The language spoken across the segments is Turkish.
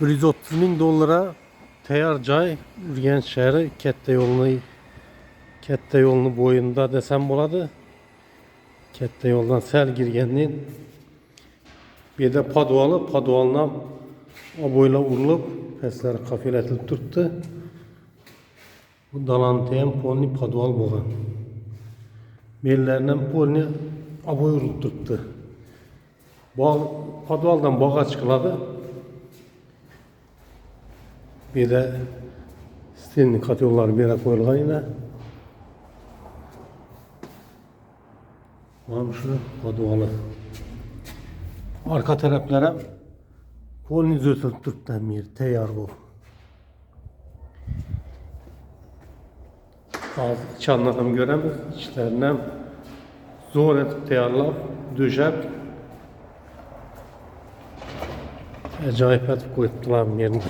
$130,000 tayyor joy Urganch shahri katta yo'lni bo'yinda desam bo'ladi. Katta yo'ldan sal kirgandan bu yerda podvaldan bo'ylab urilib, pastlari qafilatilib turibdi. Bu dalanda ham polni podval bo'lgan. Bellardan polni aboy urilib turibdi. Podvaldan bog'a chiqiladi. Bu yerda stenli katyollar bera qo'yilgan edi. Mana shu podvali. Arka taraflara polni zo'tilib turibdi, mer tayyor bu. Hozir ichini ham ko'ramiz. İçlerini ham zo'r etib tayyorlab, döşab ajoyib etib qo'yibdilar yerni.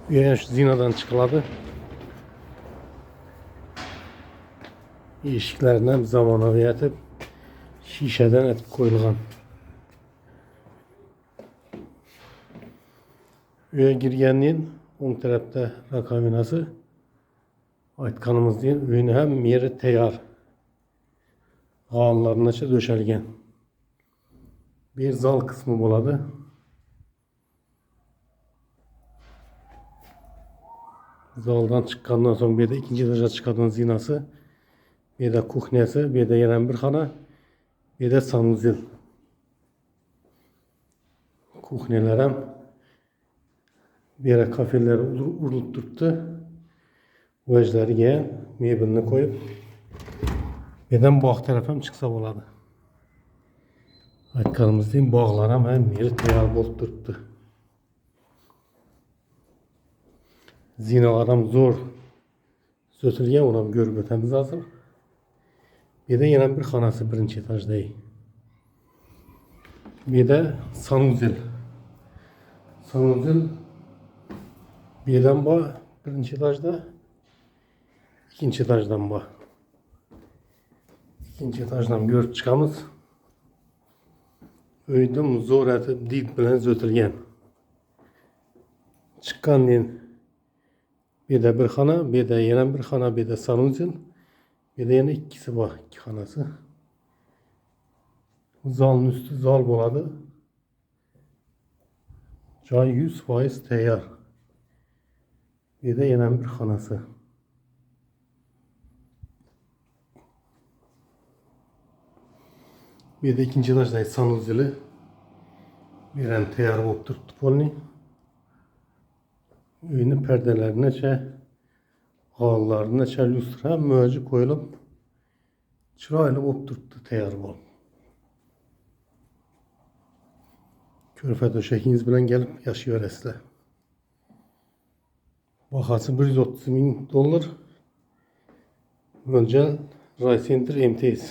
Yana şu zinadan çıkılады. Eshiklarni ham zamonaviy etib shishadan etib qo'yilgan. Uyga girgandan o'ng tarafda rakovinasi aytganimizdek uyni ham yeri tayyor. G'allargacha döşalgan. Bir zal kısmı bo'ladi. Zaldan çıkkandan so'ng bu yerda ikinci etaja chiqadigan zinasi, bu yerda kuxnyasi, bu yerda yana bir xona, bu yerda sanuzel. Kuxnyalar ham bu yerga kafeler urilib turibdi. Vajlariga mebelni qo'yib, bu yerdan bog' taraf ham chiqsa bo'ladi. Aytganimizdek bog'lar ham yeri tayyor bo'lib turibdi. Zinalar ham zo'r so'tilgan, uni ham ko'rib o'tamiz hozir. Bu yerda yana bir xonasi birinchi etajda. Bu yerda sanuzel. Sanuzel bu yerdan bor birinchi etajda, ikkinchi etajdan bor. İkinci etajdan ko'rib chiqamiz. Uyda zo'r etib did bilan zo'tilgan. Chiqqandan bu yerda bir xona, bu yerda yana bir xona, bu yerda sanuzel, bu yerda yana ikkisi bor, ikki xonasi. Zalning üstü zal bo'ladi. Joy 100% tayyor. Bu yerda yana bir xonasi. Bu yerda ikinci etajdagi sanuzeli. Bu yerda tayyor bo'lib turibdi polni. Uyni perdalarigacha, g'allargacha lustra mo'ji qo'yilib, chiroyli bo'lib turibdi, tayyor bo'lib. Ko'rpa döşekingiz bilan gelip yaşayverasizlar. Bahası $130,000. Mo'ljal Raycenter MTS.